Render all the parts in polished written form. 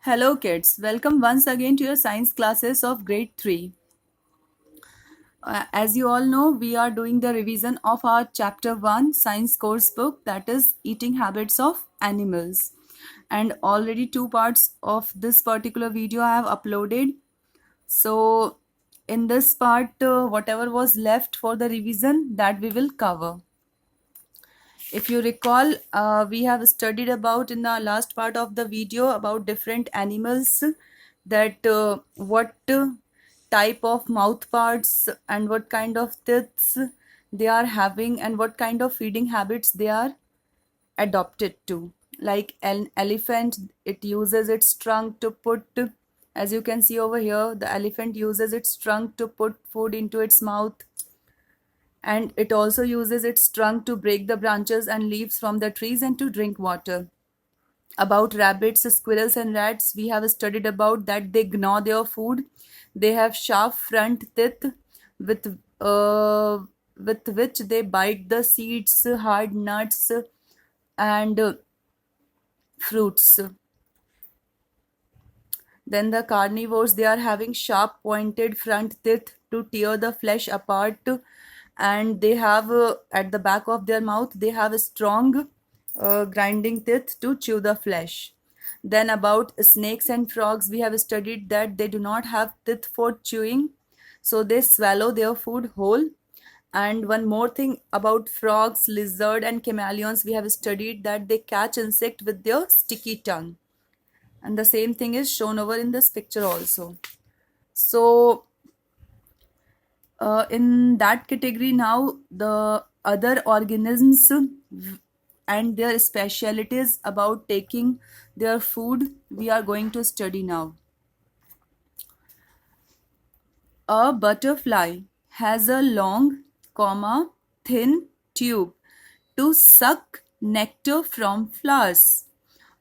Hello kids, welcome once again to your science classes of grade 3. As you all know, we are doing the revision of our chapter 1 science course book, that is eating habits of animals. And already two parts of this particular video I have uploaded. So in this part, whatever was left for the revision, that we will cover. If you recall, we have studied about in the last part of the video about different animals, that what type of mouth parts and what kind of teeth they are having and what kind of feeding habits they are adopted to. Like an elephant, it uses its trunk to put, as you can see over here, the elephant uses its trunk to put food into its mouth, and it also uses its trunk to break the branches and leaves from the trees and to drink water. About rabbits, squirrels, and rats, we have studied about that they gnaw their food. They have sharp front teeth with with which they bite the seeds, hard nuts, and fruits. Then the carnivores, they are having sharp pointed front teeth to tear the flesh apart, and they have at the back of their mouth they have a strong grinding teeth to chew the flesh. Then about snakes and frogs, we have studied that they do not have teeth for chewing, so they swallow their food whole. And one more thing about frogs, lizard, and chameleons, we have studied that they catch insect with their sticky tongue, and the same thing is shown over in this picture also. So in that category, now the other organisms and their specialities about taking their food, we are going to study now. A butterfly has a long, thin tube to suck nectar from flowers.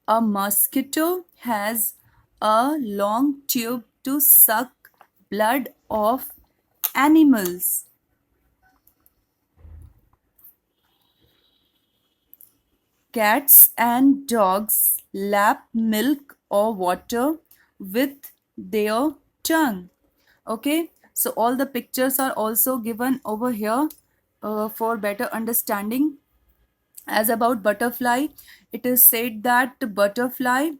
A mosquito has a long tube to suck blood of animals. Cats and dogs lap milk or water with their tongue. Okay, so all the pictures are also given over here for better understanding. As about butterfly, it is said that butterfly,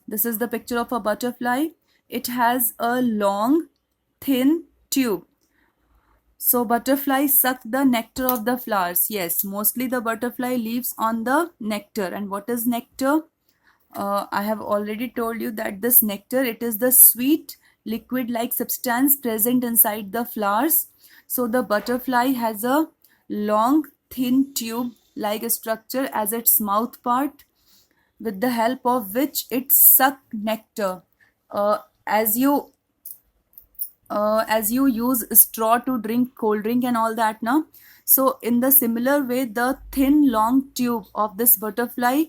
this is the picture of a butterfly, it has a long thin tube. So butterflies suck the nectar of the flowers. Yes, mostly the butterfly lives on the nectar. And what is nectar? I have already told you that this nectar, it is the sweet liquid like substance present inside the flowers. So the butterfly has a long thin tube like structure as its mouth part, with the help of which it suck nectar. Uh, as you as you use straw to drink cold drink and all that now, so in the similar way the thin long tube of this butterfly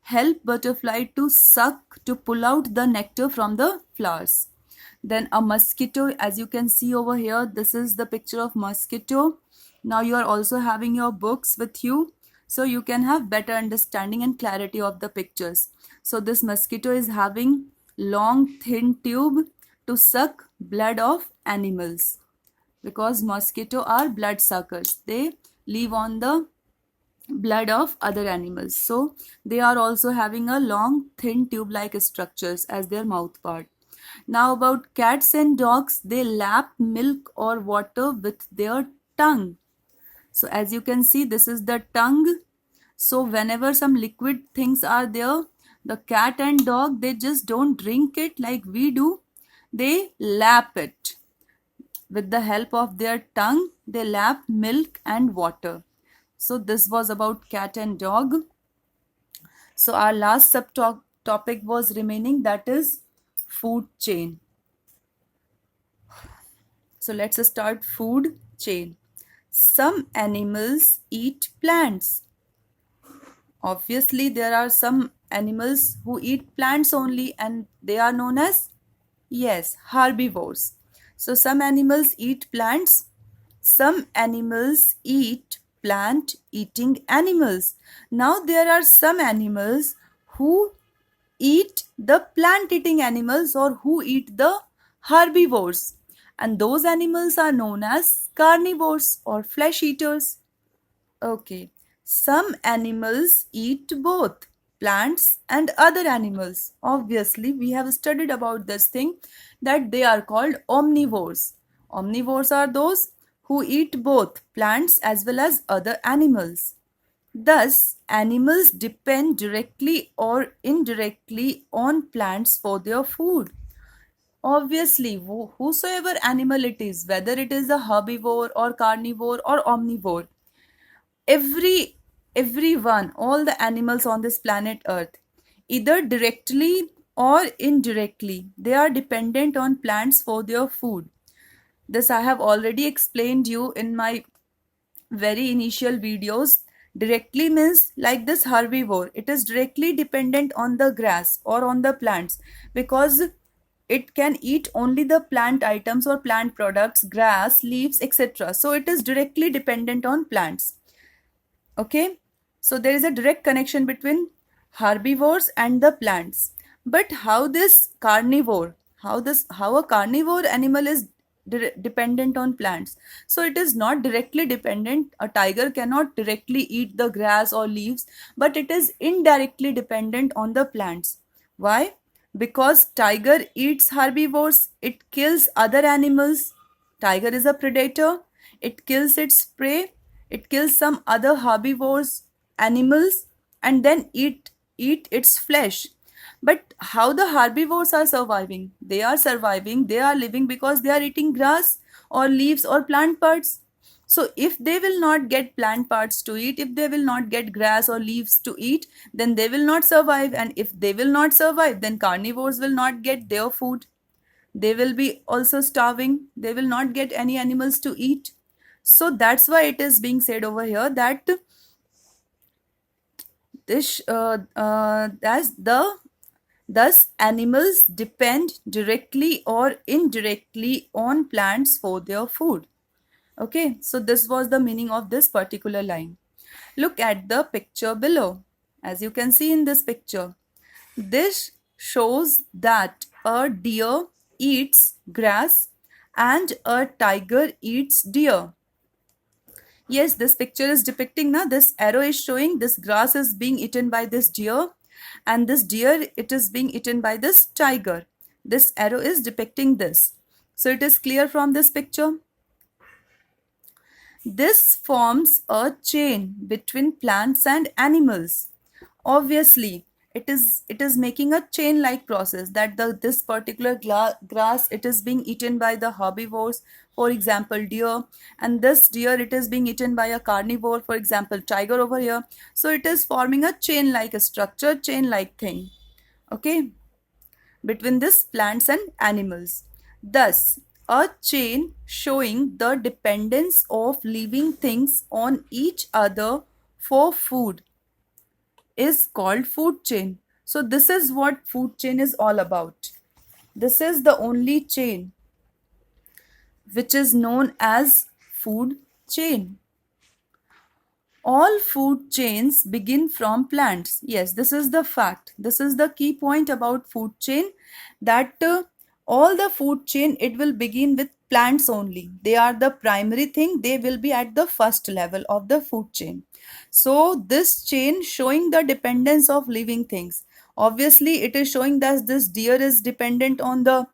help butterfly to suck, to pull out the nectar from the flowers. Then a mosquito, as you can see over here, this is the picture of mosquito. Now you are also having your books with you, so you can have better understanding and clarity of the pictures. So this mosquito is having long thin tube to suck blood of animals, because mosquito are blood suckers. They live on the blood of other animals, so they are also having a long thin tube like structures as their mouth part. Now about cats and dogs, they lap milk or water with their tongue. So as you can see, this is the tongue. So whenever some liquid things are there, the cat and dog, they just don't drink it like we do, they lap it. With the help of their tongue, they lap milk and water. So this was about cat and dog. So our last subtopic was remaining, that is food chain. So let's start food chain. Some animals eat plants. Obviously, there are some animals who eat plants only, and they are known as, yes, herbivores. So some animals eat plants. Some animals eat plant eating animals. Now there are some animals who eat the plant eating animals or who eat the herbivores, and those animals are known as carnivores or flesh eaters. Okay, some animals eat both plants and other animals. Obviously, we have studied about this thing that they are called omnivores. Omnivores are those who eat both plants as well as other animals. Thus, animals depend directly or indirectly on plants for their food. Obviously, whosoever animal it is, whether it is a herbivore or carnivore or omnivore, every everyone, all the animals on this planet Earth, either directly or indirectly, they are dependent on plants for their food. This I have already explained you in my very initial videos. Directly means like this herbivore, it is directly dependent on the grass or on the plants, because it can eat only the plant items or plant products, grass, leaves, etc. So it is directly dependent on plants. Okay, so there is a direct connection between herbivores and the plants. But how this carnivore, how a carnivore animal is dependent on plants? So it is not directly dependent. A tiger cannot directly eat the grass or leaves, but it is indirectly dependent on the plants. Why? Because tiger eats herbivores, it kills other animals. Tiger is a predator, it kills its prey, it kills some other herbivores animals and then eat its flesh. But how the herbivores are surviving? They are surviving, they are living because they are eating grass or leaves or plant parts. So if they will not get plant parts to eat, if they will not get grass or leaves to eat, then they will not survive. And if they will not survive, then carnivores will not get their food. They will be also starving. They will not get any animals to eat. So that's why it is being said over here that this as the thus animals depend directly or indirectly on plants for their food. Okay, so this was the meaning of this particular line. Look at the picture below. As you can see in this picture, this shows that a deer eats grass and a tiger eats deer. Yes, this picture is depicting now, this arrow is showing this grass is being eaten by this deer, and this deer, it is being eaten by this tiger. This arrow is depicting this. So it is clear from this picture. This forms a chain between plants and animals. Obviously, it is making a chain like process that this particular grass, it is being eaten by the herbivores, for example deer, and this deer, it is being eaten by a carnivore, for example tiger over here. So it is forming a chain like a structure, chain like thing, okay, between this plants and animals. Thus, a chain showing the dependence of living things on each other for food is called food chain. So this is what food chain is all about. This is the only chain which is known as food chain. All food chains begin from plants. Yes, this is the fact. This is the key point about food chain, that all the food chain, it will begin with plants only. They are the primary thing. They will be at the first level of the food chain. So this chain showing the dependence of living things. Obviously, it is showing that this deer is dependent on the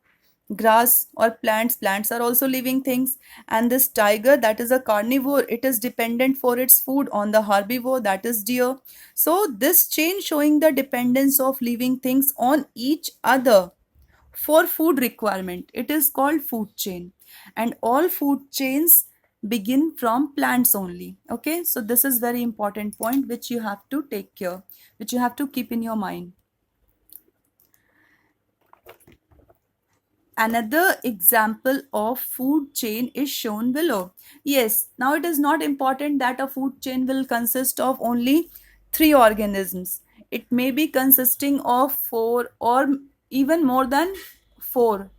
grass or plants are also living things, and this tiger, that is a carnivore, it is dependent for its food on the herbivore, that is deer. So this chain showing the dependence of living things on each other for food requirement, it is called food chain. And all food chains begin from plants only. Okay, so this is very important point which you have to take care, which you have to keep in your mind. Another example of food chain is shown below. Yes, now it is not important that a food chain will consist of only 3 organisms. It may be consisting of 4 or even more than 4.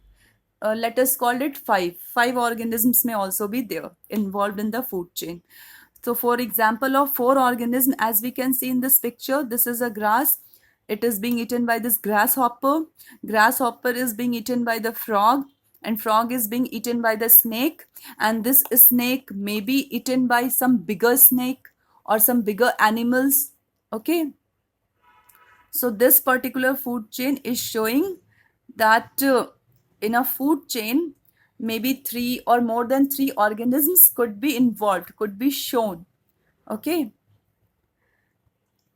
Let us call it 5. 5 organisms may also be there involved in the food chain. So for example of 4 organisms, as we can see in this picture, this is a grass. it is being eaten by this grasshopper. Grasshopper is being eaten by the frog, and frog is being eaten by the snake, and this snake may be eaten by some bigger snake or some bigger animals. Okay, so this particular food chain is showing that in a food chain, maybe three or more than three organisms could be involved, could be shown. Okay,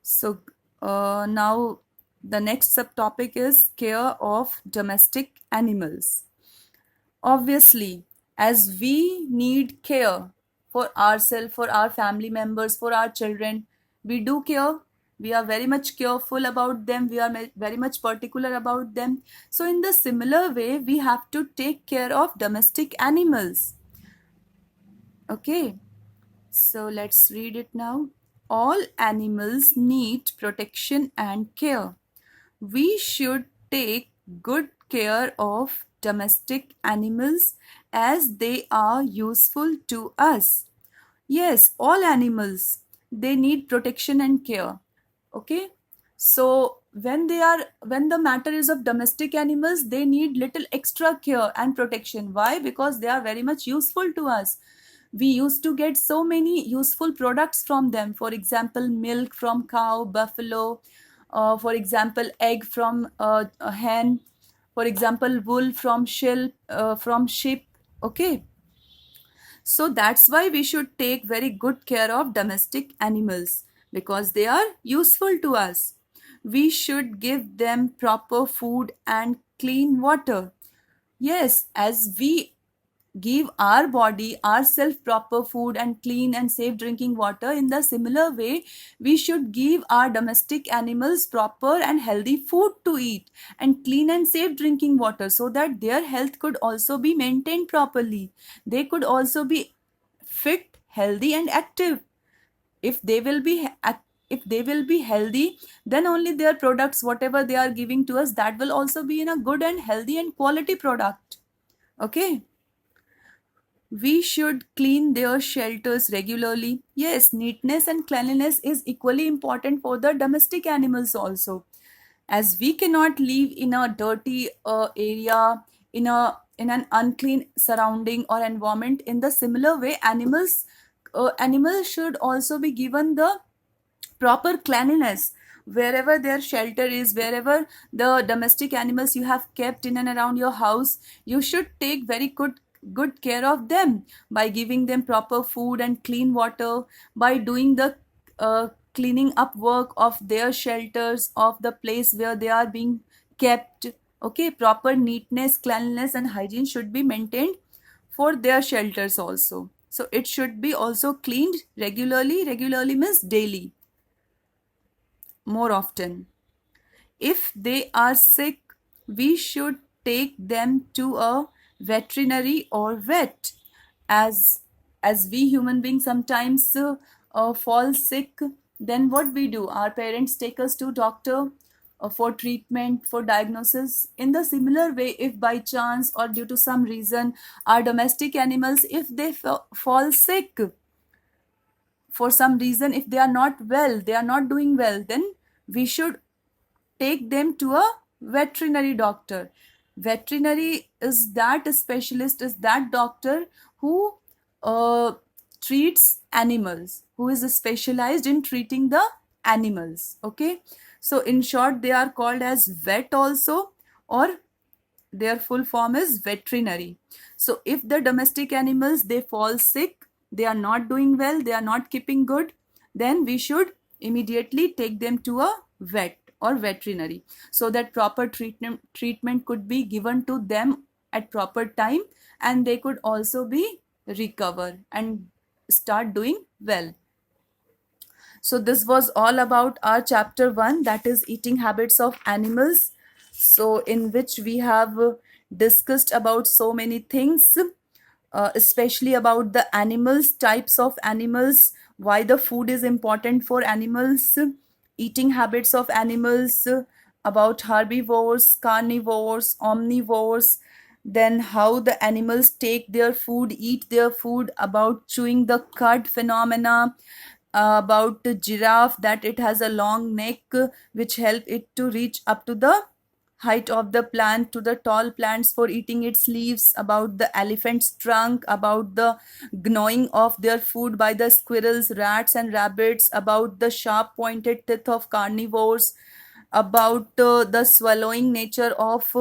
so now the next subtopic is care of domestic animals. Obviously, as we need care for ourselves, for our family members, for our children, we do care. We are very much careful about them. We are very much particular about them. So, in the similar way, we have to take care of domestic animals. Okay, so let's read it now. All animals need protection and care. We should take good care of domestic animals as they are useful to us. Yes, all animals, they need protection and care. Okay, so when the matter is of domestic animals, they need little extra care and protection. Why? Because they are very much useful to us. We used to get so many useful products from them. For example, milk from cow, buffalo, for example, egg from a hen, for example, wool from from sheep. Okay, so that's why we should take very good care of domestic animals, because they are useful to us. We should give them proper food and clean water. Yes, as we give our body, ourself proper food and clean and safe drinking water, in the similar way, we should give our domestic animals proper and healthy food to eat and clean and safe drinking water, so that their health could also be maintained properly. They could also be fit, healthy, and active. If they will be if they will be healthy, then only their products, whatever they are giving to us, that will also be in a good and healthy and quality product. Okay, we should clean their shelters regularly. Yes, neatness and cleanliness is equally important for the domestic animals also. As we cannot live in a dirty area, in an unclean surrounding or environment, in the similar way, animals should also be given the proper cleanliness. Wherever their shelter is, wherever the domestic animals you have kept in and around your house, you should take very good care of them by giving them proper food and clean water, by doing the cleaning up work of their shelters, of the place where they are being kept. Okay, proper neatness, cleanliness, and hygiene should be maintained for their shelters also. So it should be also cleaned regularly. Regularly means daily, more often. If they are sick, we should take them to a veterinary or vet. As we human beings sometimes fall sick, then what we do? Our parents take us to doctor for treatment, for diagnosis. In the similar way, if by chance or due to some reason our domestic animals, if they fall sick, for some reason, if they are not well, they are not doing well, then we should take them to a veterinary doctor. Veterinary is that specialist, is that doctor who uh, treats animals, who is specialized in treating the animals. Okay, so in short, they are called as vet also, or their full form is veterinary. So if the domestic animals, they fall sick, they are not doing well, they are not keeping good, then we should immediately take them to a vet or veterinary, so that proper treatment could be given to them at proper time, and they could also be recover and start doing well. So this was all about our chapter 1, that is eating habits of animals. So in which we have discussed about so many things, especially about the animals, types of animals, why the food is important for animals, eating habits of animals, about herbivores, carnivores, omnivores, then how the animals take their food, eat their food, about chewing the cud phenomena, about the giraffe, that it has a long neck which help it to reach up to the height of the plant, to the tall plants for eating its leaves. About the elephant's trunk, about the gnawing of their food by the squirrels, rats and rabbits, about the sharp pointed teeth of carnivores, about the swallowing nature of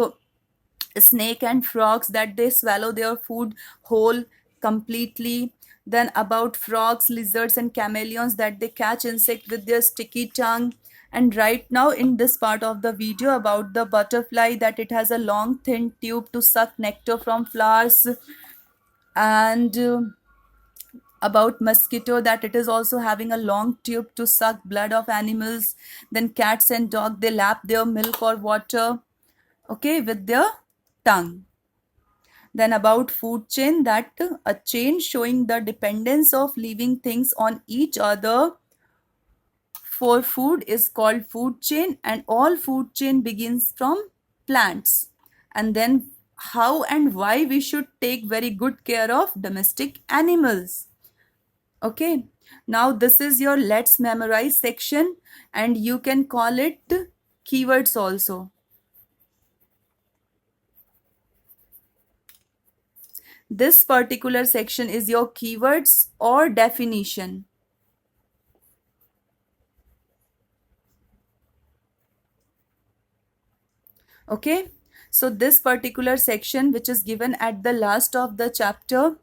snake and frogs, that they swallow their food whole completely. Then about frogs, lizards and chameleons, that they catch insect with their sticky tongue. And right now in this part of the video, about the butterfly, that it has a long thin tube to suck nectar from flowers. And about mosquito, that it is also having a long tube to suck blood of animals. Then cats and dog, they lap their milk or water, okay, with their tongue. Then about food chain, that a chain showing the dependence of living things on each other for food is called food chain, and all food chain begins from plants. And then how and why we should take very good care of domestic animals. Okay, now this is your let's memorize section, and you can call it keywords also. This particular section is your keywords or definition. Okay, so this particular section, which is given at the last of the chapter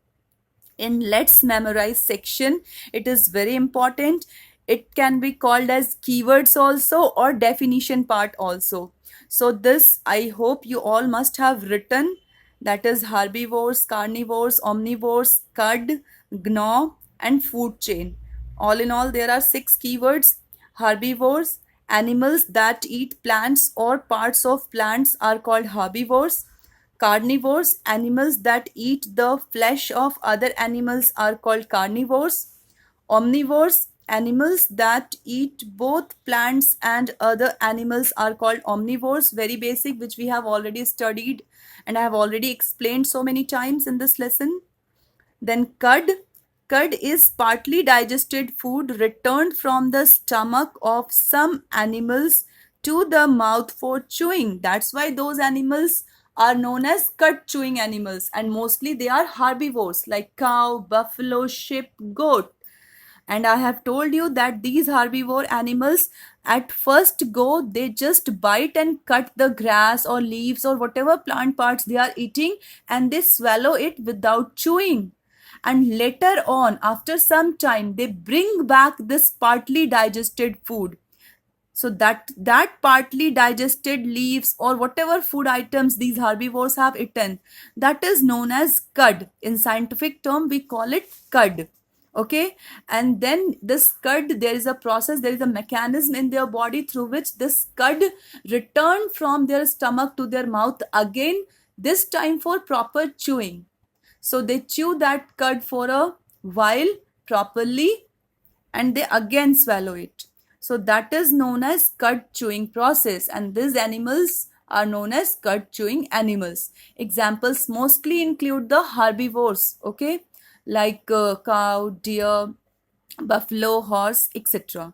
in let's memorize section, it is very important. It can be called as keywords also or definition part also. So this, I hope you all must have written, that is herbivores, carnivores, omnivores, cud, gnaw and food chain. All in all, there are 6 keywords. Herbivores, animals that eat plants or parts of plants are called herbivores. Carnivores, animals that eat the flesh of other animals are called carnivores. Omnivores, animals that eat both plants and other animals are called omnivores. Very basic, which we have already studied and I have already explained so many times in this lesson. Then cud. Cud is partly digested food returned from the stomach of some animals to the mouth for chewing. That's why those animals are known as cud chewing animals, and mostly they are herbivores like cow, buffalo, sheep, goat. And I have told you that these herbivore animals, at first go, they just bite and cut the grass or leaves or whatever plant parts they are eating, and they swallow it without chewing. And later on, after some time, they bring back this partly digested food. So that partly digested leaves or whatever food items these herbivores have eaten, that is known as cud. In scientific term, we call it cud. Okay, and then this cud, there is a process, there is a mechanism in their body through which this cud return from their stomach to their mouth again, this time for proper chewing. So they chew that cud for a while properly and they again swallow it. So that is known as cud chewing process, and these animals are known as cud chewing animals. Examples mostly include the herbivores, okay, like cow, deer, buffalo, horse, etc.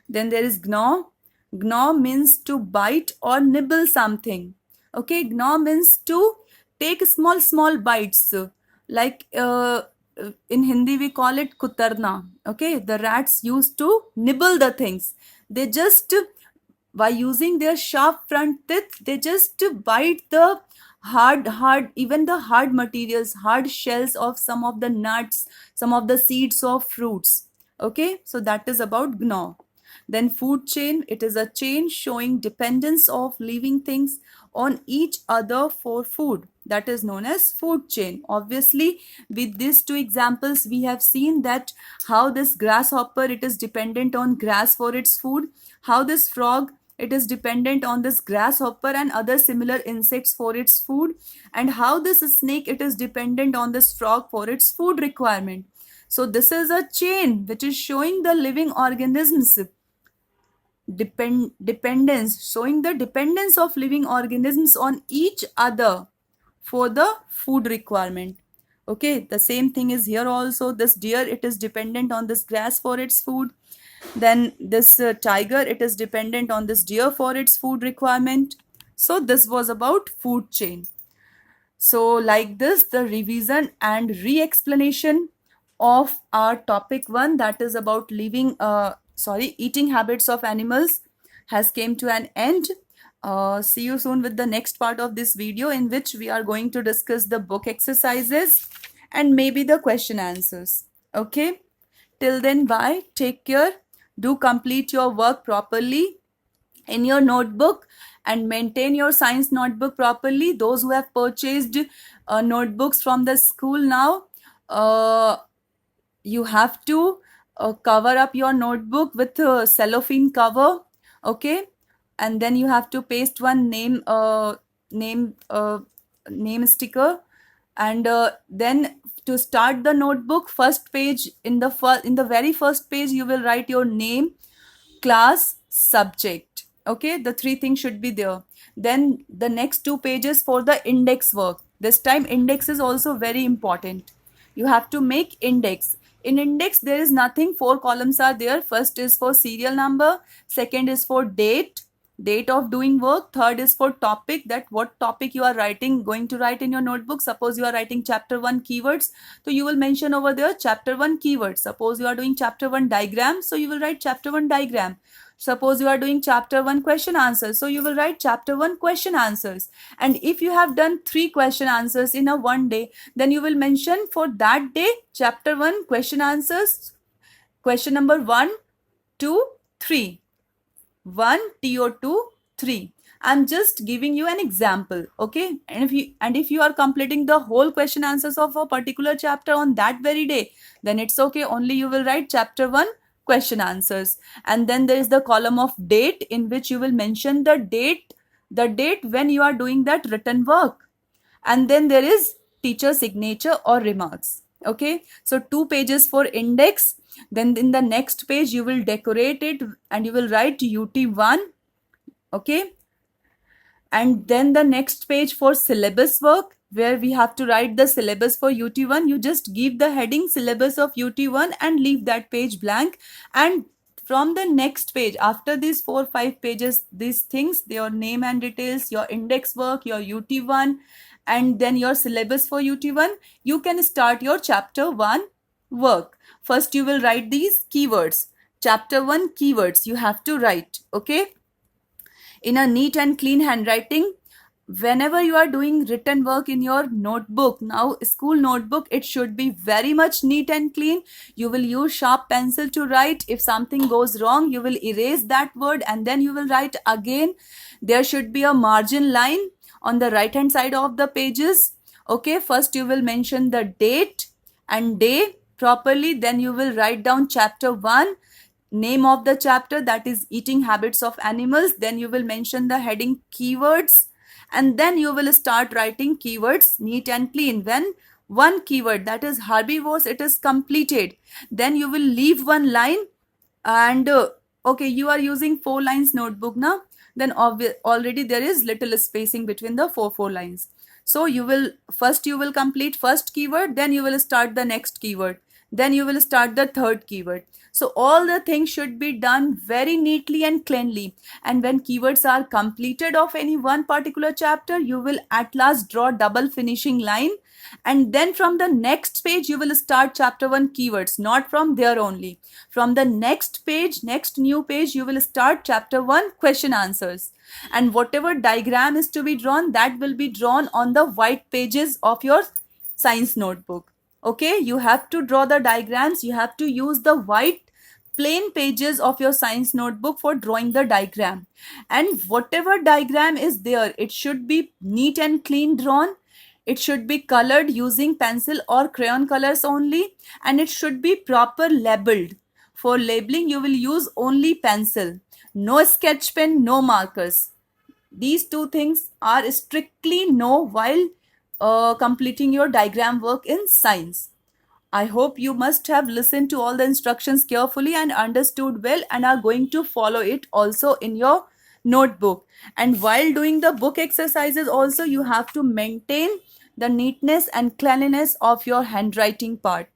Then there is gnaw. Gnaw means to bite or nibble something. Okay, gnaw means to take small bites. Like in Hindi we call it kutarna. Okay, the rats used to nibble the things. They just, by using their sharp front teeth, they just bite the hard, even the hard materials, hard shells of some of the nuts, some of the seeds of fruits. Okay, so that is about gnaw. Then food chain, it is a chain showing dependence of living things on each other for food. That is known as food chain. Obviously, with these 2 examples, we have seen that how this grasshopper, it is dependent on grass for its food, how this frog, it is dependent on this grasshopper and other similar insects for its food, and how this snake, it is dependent on this frog for its food requirement. So this is a chain which is showing the living organisms dependence, showing the dependence of living organisms on each other for the food requirement. Okay, the same thing is here also. This deer, it is dependent on this grass for its food. Then this tiger, it is dependent on this deer for its food requirement. So this was about food chain. So like this, the revision and re-explanation of our topic 1, that is about eating habits of animals, has came to an end. See you soon with the next part of this video, in which we are going to discuss the book exercises and maybe the question answers. Okay, till then, bye, take care, do complete your work properly in your notebook and maintain your science notebook properly. Those who have purchased notebooks from the school now, uh, you have to cover up your notebook with a cellophane cover. Okay, and then you have to paste one name name sticker, and then to start the notebook, first page, in the very first page, you will write your name, class, subject. Okay, the three things should be there. Then the next two pages for the index work. This time index is also very important. You have to make index. In index there is nothing, four columns are there. First is for serial number, second is for date of doing work, third is for topic, that what topic you are going to write in your notebook. Suppose you are writing chapter 1 keywords, so you will mention over there chapter 1 keywords. Suppose you are doing chapter 1 diagram, so you will write chapter 1 diagram. Suppose you are doing chapter 1 question answers, so you will write chapter 1 question answers. And if you have done 3 question answers in a one day, then you will mention for that day chapter 1 question answers, question number 1, 2, 3. 1 TO2 3. I'm just giving you an example. Okay, and if you are completing the whole question answers of a particular chapter on that very day, then it's okay, only you will write chapter 1 question answers. And then there is the column of date, in which you will mention the date when you are doing that written work. And then there is teacher signature or remarks. Okay, so 2 pages for index. Then in the next page you will decorate it and you will write UT1. Okay, and then the next page for syllabus work, where we have to write the syllabus for UT1. You just give the heading syllabus of UT1 and leave that page blank. And from the next page, after these 4-5 pages, these things, your name and details, your index work, your UT1, and then your syllabus for UT1, you can start your chapter 1 work. First you will write these keywords. Chapter 1 keywords you have to write. Okay, in a neat and clean handwriting. Whenever you are doing written work in your notebook, now school notebook, it should be very much neat and clean. You will use sharp pencil to write. If something goes wrong, you will erase that word and then you will write again. There should be a margin line on the right hand side of the pages. Okay, first you will mention the date and day properly, then you will write down chapter 1, name of the chapter, that is eating habits of animals. Then you will mention the heading keywords, and then you will start writing keywords neat and clean. When one keyword, that is herbivores, it is completed, then you will leave one line. And okay, you are using 4 lines notebook now, then already there is little spacing between the four lines. So you will complete first keyword, then you will start the next keyword, then you will start the third keyword. So all the things should be done very neatly and cleanly. And when keywords are completed of any one particular chapter, you will at last draw double finishing line. And then from the next page, you will start chapter 1 keywords, not from there only. From the next page, next new page, you will start chapter 1 question answers. And whatever diagram is to be drawn, that will be drawn on the white pages of your science notebook. Okay, you have to draw the diagrams. You have to use the white plain pages of your science notebook for drawing the diagram. And whatever diagram is there, it should be neat and clean drawn. It should be colored using pencil or crayon colors only, and it should be proper labeled. For labeling, you will use only pencil. No sketch pen, no markers. These two things are strictly no while completing your diagram work in science. I hope you must have listened to all the instructions carefully and understood well and are going to follow it also in your notebook. And while doing the book exercises also, you have to maintain the neatness and cleanliness of your handwriting part.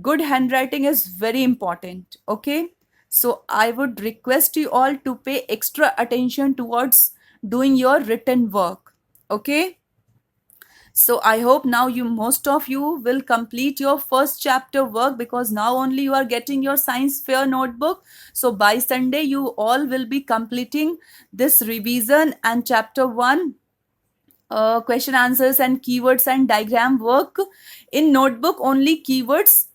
Good handwriting is very important, okay? So I would request you all to pay extra attention towards doing your written work, okay? So I hope now you most of you will complete your first chapter work, because now only you are getting your science fair notebook. So by Sunday you all will be completing this revision and chapter 1 question answers and keywords and diagram work in notebook. Only keywords,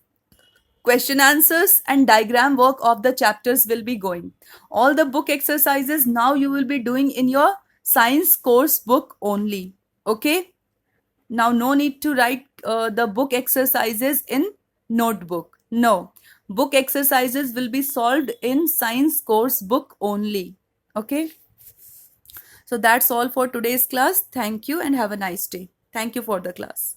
question answers and diagram work of the chapters will be going. All the book exercises now you will be doing in your science course book only, okay? Now no need to write the book exercises in notebook. No, book exercises will be solved in science course book only, okay? So that's all for today's class. Thank you and have a nice day. Thank you for the class.